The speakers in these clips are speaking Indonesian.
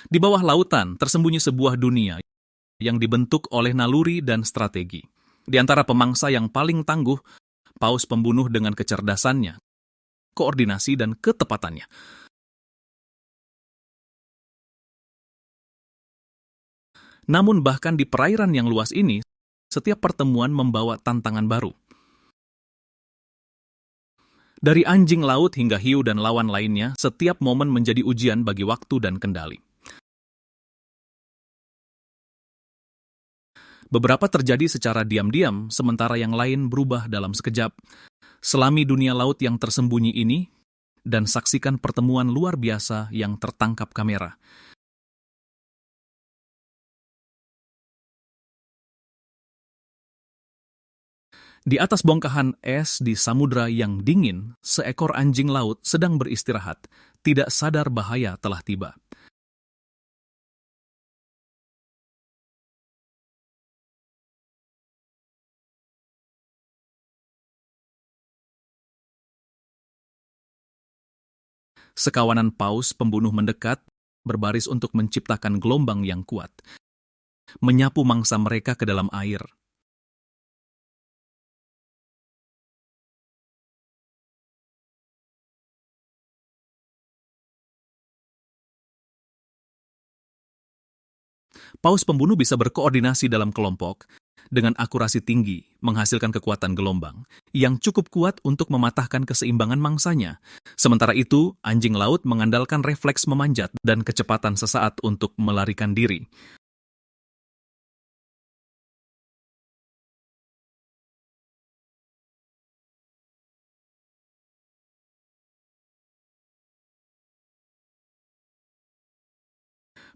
Di bawah lautan tersembunyi sebuah dunia yang dibentuk oleh naluri dan strategi. Di antara pemangsa yang paling tangguh, Paus Pembunuh dengan kecerdasannya, koordinasi dan ketepatannya. Namun bahkan di perairan yang luas ini, setiap pertemuan membawa tantangan baru. Dari anjing laut hingga hiu dan lawan lainnya, setiap momen menjadi ujian bagi waktu dan kendali. Beberapa terjadi secara diam-diam, sementara yang lain berubah dalam sekejap. Selami dunia laut yang tersembunyi ini, dan saksikan pertemuan luar biasa yang tertangkap kamera. Di atas bongkahan es di samudra yang dingin, seekor anjing laut sedang beristirahat, tidak sadar bahaya telah tiba. Sekawanan paus pembunuh mendekat, berbaris untuk menciptakan gelombang yang kuat, menyapu mangsa mereka ke dalam air. Paus pembunuh bisa berkoordinasi dalam kelompok dengan akurasi tinggi, menghasilkan kekuatan gelombang yang cukup kuat untuk mematahkan keseimbangan mangsanya. Sementara itu, anjing laut mengandalkan refleks memanjat dan kecepatan sesaat untuk melarikan diri.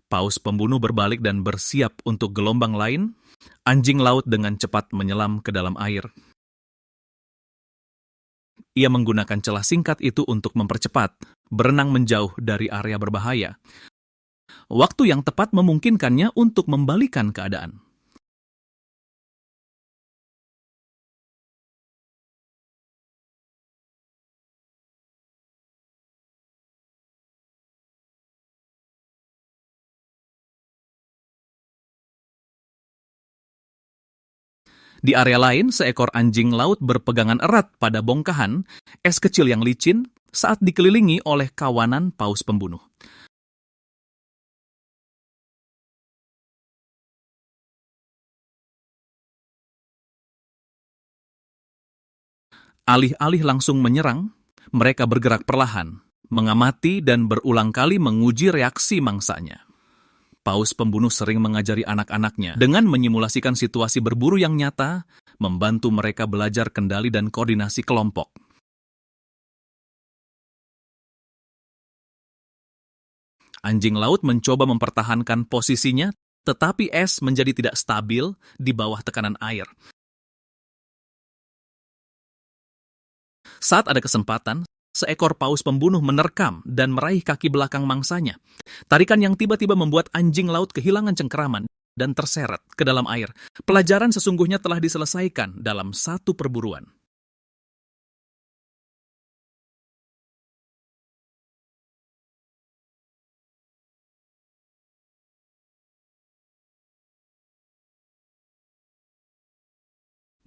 Paus pembunuh berbalik dan bersiap untuk gelombang lain. Anjing laut dengan cepat menyelam ke dalam air. Ia menggunakan celah singkat itu untuk mempercepat, berenang menjauh dari area berbahaya. Waktu yang tepat memungkinkannya untuk membalikan keadaan. Di area lain, seekor anjing laut berpegangan erat pada bongkahan es kecil yang licin saat dikelilingi oleh kawanan paus pembunuh. Alih-alih langsung menyerang, mereka bergerak perlahan, mengamati dan berulang kali menguji reaksi mangsanya. Paus pembunuh sering mengajari anak-anaknya dengan menyimulasikan situasi berburu yang nyata, membantu mereka belajar kendali dan koordinasi kelompok. Anjing laut mencoba mempertahankan posisinya, tetapi es menjadi tidak stabil di bawah tekanan air. Saat ada kesempatan, seekor paus pembunuh menerkam dan meraih kaki belakang mangsanya. Tarikan yang tiba-tiba membuat anjing laut kehilangan cengkeraman dan terseret ke dalam air. Pelajaran sesungguhnya telah diselesaikan dalam satu perburuan.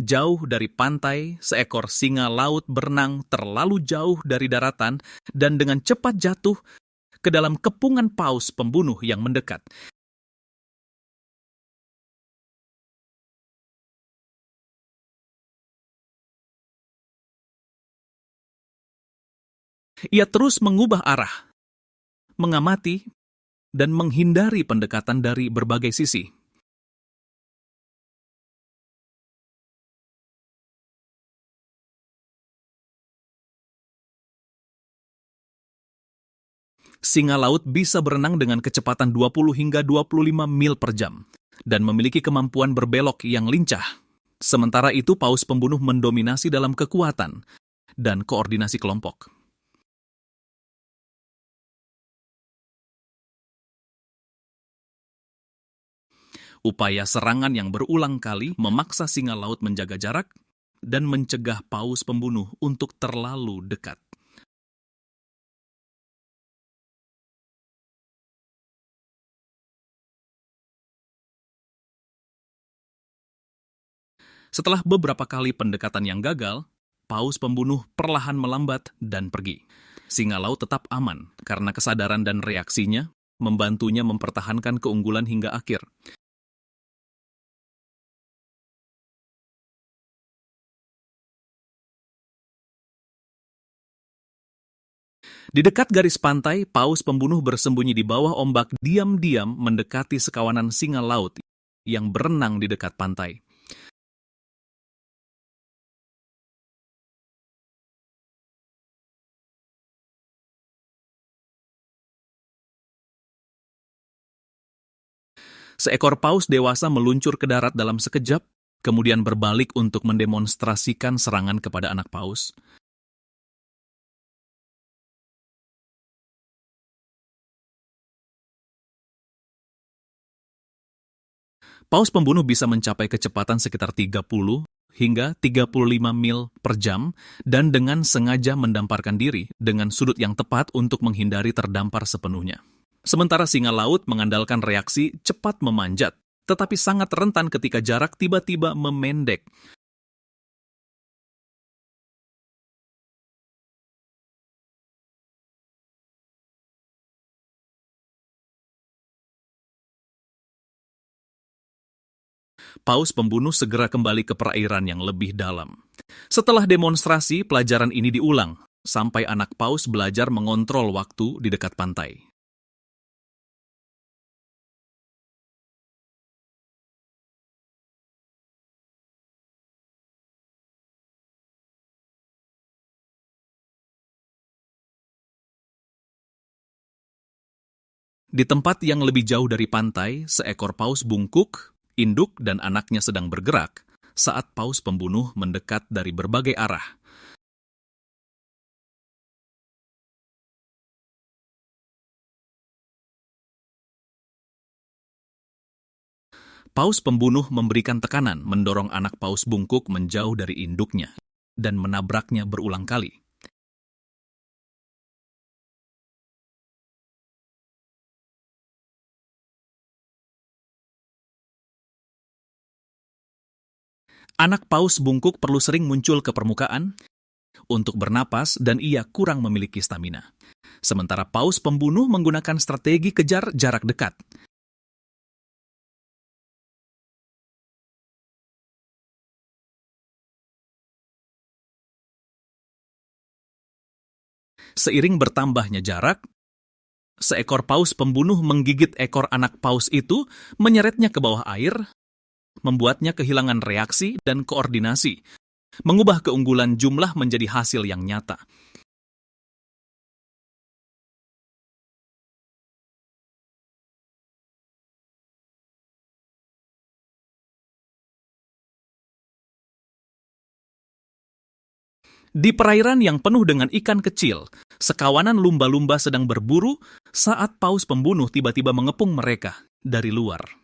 Jauh dari pantai, seekor singa laut berenang terlalu jauh dari daratan dan dengan cepat jatuh ke dalam kepungan paus pembunuh yang mendekat. Ia terus mengubah arah, mengamati, dan menghindari pendekatan dari berbagai sisi. Singa laut bisa berenang dengan kecepatan 20 hingga 25 mil per jam dan memiliki kemampuan berbelok yang lincah. Sementara itu, paus pembunuh mendominasi dalam kekuatan dan koordinasi kelompok. Upaya serangan yang berulang kali memaksa singa laut menjaga jarak dan mencegah paus pembunuh untuk terlalu dekat. Setelah beberapa kali pendekatan yang gagal, paus pembunuh perlahan melambat dan pergi. Singa laut tetap aman karena kesadaran dan reaksinya membantunya mempertahankan keunggulan hingga akhir. Di dekat garis pantai, paus pembunuh bersembunyi di bawah ombak diam-diam mendekati sekawanan singa laut yang berenang di dekat pantai. Seekor paus dewasa meluncur ke darat dalam sekejap, kemudian berbalik untuk mendemonstrasikan serangan kepada anak paus. Paus pembunuh bisa mencapai kecepatan sekitar 30 hingga 35 mil per jam dan dengan sengaja mendamparkan diri dengan sudut yang tepat untuk menghindari terdampar sepenuhnya. Sementara singa laut mengandalkan reaksi cepat memanjat, tetapi sangat rentan ketika jarak tiba-tiba memendek. Paus pembunuh segera kembali ke perairan yang lebih dalam. Setelah demonstrasi, pelajaran ini diulang, sampai anak paus belajar mengontrol waktu di dekat pantai. Di tempat yang lebih jauh dari pantai, seekor paus bungkuk, induk, dan anaknya sedang bergerak saat paus pembunuh mendekat dari berbagai arah. Paus pembunuh memberikan tekanan mendorong anak paus bungkuk menjauh dari induknya dan menabraknya berulang kali. Anak paus bungkuk perlu sering muncul ke permukaan untuk bernapas dan ia kurang memiliki stamina. Sementara paus pembunuh menggunakan strategi kejar jarak dekat. Seiring bertambahnya jarak, seekor paus pembunuh menggigit ekor anak paus itu, menyeretnya ke bawah air, membuatnya kehilangan reaksi dan koordinasi, mengubah keunggulan jumlah menjadi hasil yang nyata. Di perairan yang penuh dengan ikan kecil, sekawanan lumba-lumba sedang berburu saat paus pembunuh tiba-tiba mengepung mereka dari luar.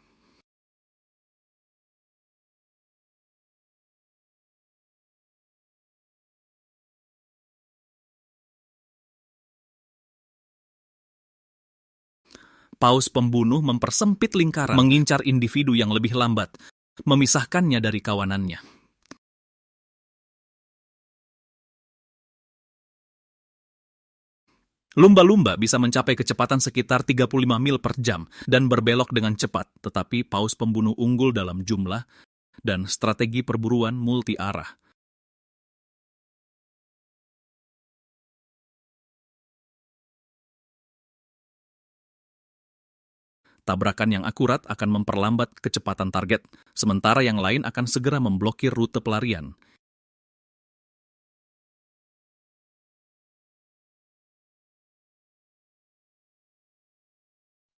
Paus pembunuh mempersempit lingkaran, mengincar individu yang lebih lambat, memisahkannya dari kawanannya. Lumba-lumba bisa mencapai kecepatan sekitar 35 mil per jam dan berbelok dengan cepat, tetapi paus pembunuh unggul dalam jumlah dan strategi perburuan multi-arah. Tabrakan yang akurat akan memperlambat kecepatan target, sementara yang lain akan segera memblokir rute pelarian.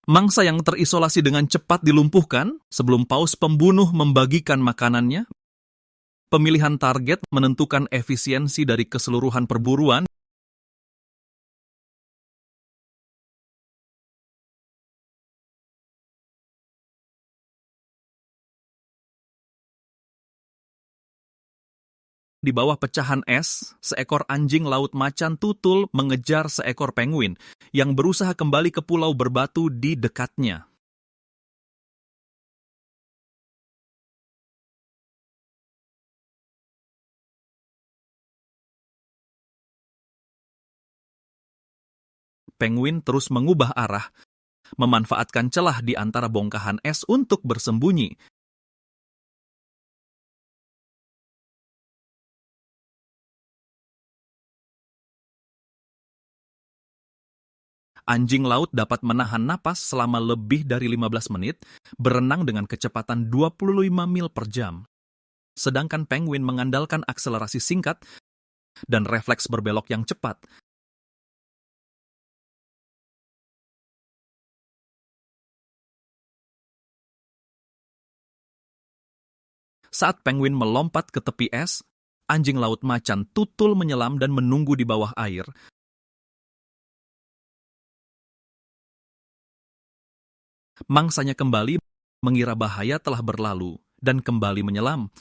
Mangsa yang terisolasi dengan cepat dilumpuhkan sebelum paus pembunuh membagikan makanannya. Pemilihan target menentukan efisiensi dari keseluruhan perburuan. Di bawah pecahan es, seekor anjing laut macan tutul mengejar seekor penguin yang berusaha kembali ke pulau berbatu di dekatnya. penguin terus mengubah arah, memanfaatkan celah di antara bongkahan es untuk bersembunyi. Anjing laut dapat menahan napas selama lebih dari 15 menit, berenang dengan kecepatan 25 mil per jam. Sedangkan penguin mengandalkan akselerasi singkat dan refleks berbelok yang cepat. Saat penguin melompat ke tepi es, anjing laut macan tutul menyelam dan menunggu di bawah air. Mangsanya kembali mengira bahaya telah berlalu dan kembali menyelam.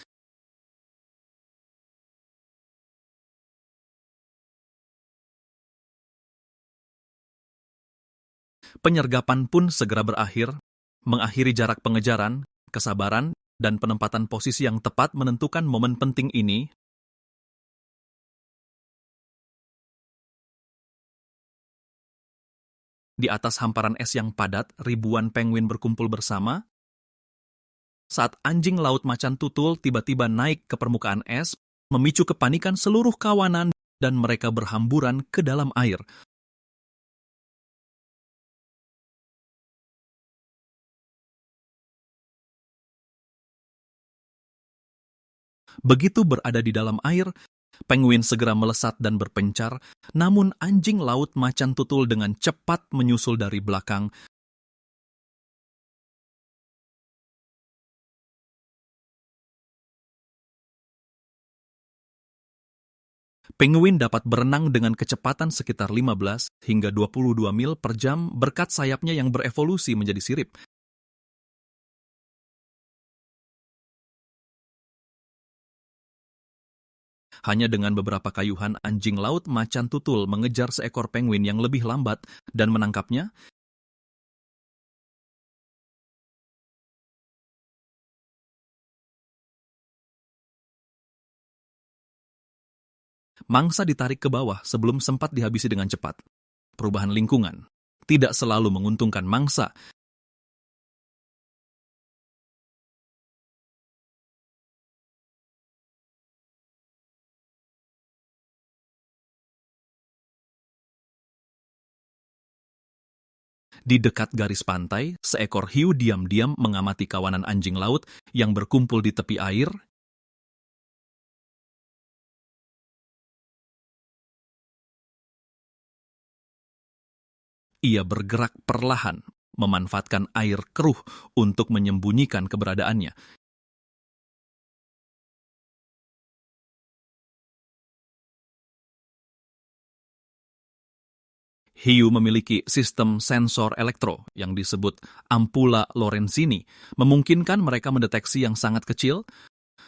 Penyergapan pun segera berakhir, mengakhiri jarak pengejaran, kesabaran, dan penempatan posisi yang tepat menentukan momen penting ini. Di atas hamparan es yang padat, ribuan penguin berkumpul bersama. Saat anjing laut macan tutul tiba-tiba naik ke permukaan es, memicu kepanikan seluruh kawanan dan mereka berhamburan ke dalam air. Begitu berada di dalam air, penguin segera melesat dan berpencar, namun anjing laut macan tutul dengan cepat menyusul dari belakang. Penguin dapat berenang dengan kecepatan sekitar 15 hingga 22 mil per jam berkat sayapnya yang berevolusi menjadi sirip. Hanya dengan beberapa kayuhan, anjing laut macan tutul mengejar seekor penguin yang lebih lambat dan menangkapnya. Mangsa ditarik ke bawah sebelum sempat dihabisi dengan cepat. Perubahan lingkungan tidak selalu menguntungkan mangsa. Di dekat garis pantai, seekor hiu diam-diam mengamati kawanan anjing laut yang berkumpul di tepi air. Ia bergerak perlahan, memanfaatkan air keruh untuk menyembunyikan keberadaannya. Hiu memiliki sistem sensor elektro yang disebut ampula Lorenzini, memungkinkan mereka mendeteksi yang sangat kecil,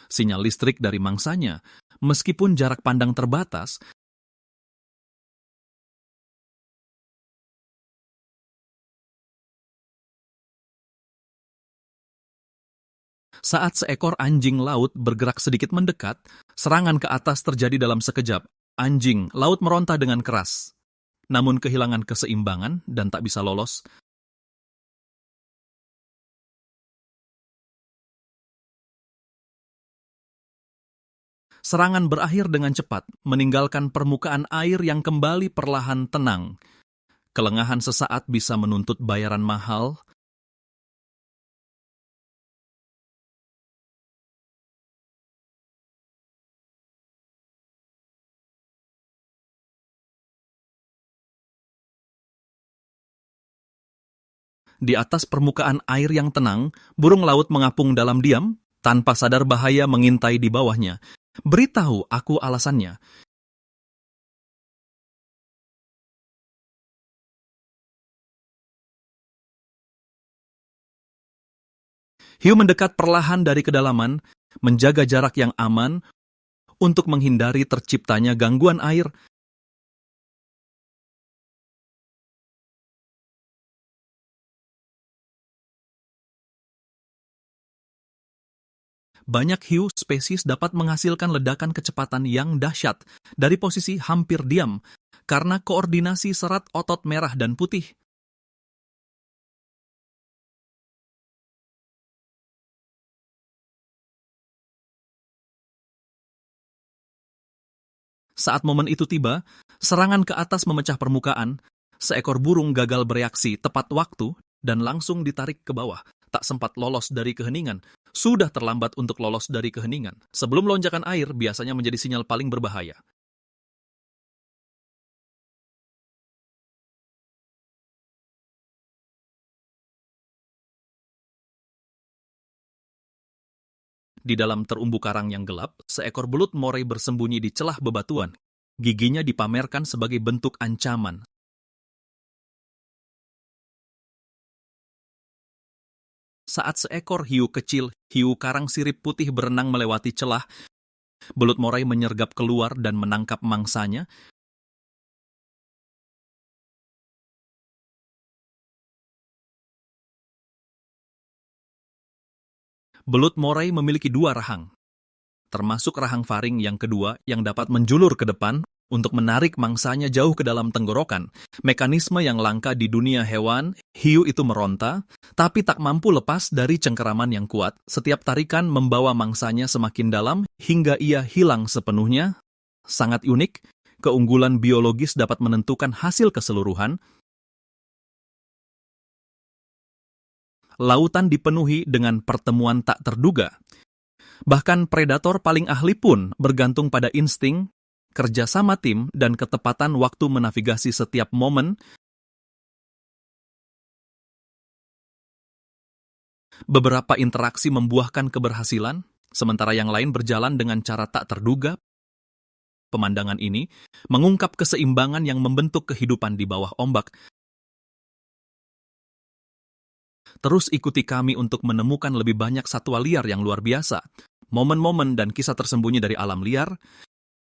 sinyal listrik dari mangsanya, meskipun jarak pandang terbatas. Saat seekor anjing laut bergerak sedikit mendekat, serangan ke atas terjadi dalam sekejap. Anjing laut meronta dengan keras, namun kehilangan keseimbangan dan tak bisa lolos. Serangan berakhir dengan cepat, meninggalkan permukaan air yang kembali perlahan tenang. Kelengahan sesaat bisa menuntut bayaran mahal. Di atas permukaan air yang tenang, burung laut mengapung dalam diam, tanpa sadar bahaya mengintai di bawahnya. Beritahu aku alasannya. Hiu mendekat perlahan dari kedalaman, menjaga jarak yang aman untuk menghindari terciptanya gangguan air. Banyak hiu spesies dapat menghasilkan ledakan kecepatan yang dahsyat dari posisi hampir diam karena koordinasi serat otot merah dan putih. Saat momen itu tiba, serangan ke atas memecah permukaan, seekor burung gagal bereaksi tepat waktu dan langsung ditarik ke bawah. Tak sempat lolos dari keheningan, sudah terlambat untuk lolos dari keheningan. Sebelum lonjakan air biasanya menjadi sinyal paling berbahaya. Di dalam terumbu karang yang gelap, seekor belut moray bersembunyi di celah bebatuan. Giginya dipamerkan sebagai bentuk ancaman. Saat seekor hiu kecil, hiu karang sirip putih berenang melewati celah, belut moray menyergap keluar dan menangkap mangsanya. Belut moray memiliki dua rahang, termasuk rahang faring yang kedua yang dapat menjulur ke depan untuk menarik mangsanya jauh ke dalam tenggorokan. Mekanisme yang langka di dunia hewan, hiu itu meronta, tapi tak mampu lepas dari cengkeraman yang kuat. Setiap tarikan membawa mangsanya semakin dalam hingga ia hilang sepenuhnya. Sangat unik, keunggulan biologis dapat menentukan hasil keseluruhan. Lautan dipenuhi dengan pertemuan tak terduga. Bahkan predator paling ahli pun bergantung pada insting, kerjasama tim, dan ketepatan waktu menavigasi setiap momen. Beberapa interaksi membuahkan keberhasilan, sementara yang lain berjalan dengan cara tak terduga. Pemandangan ini mengungkap keseimbangan yang membentuk kehidupan di bawah ombak. Terus ikuti kami untuk menemukan lebih banyak satwa liar yang luar biasa, momen-momen dan kisah tersembunyi dari alam liar,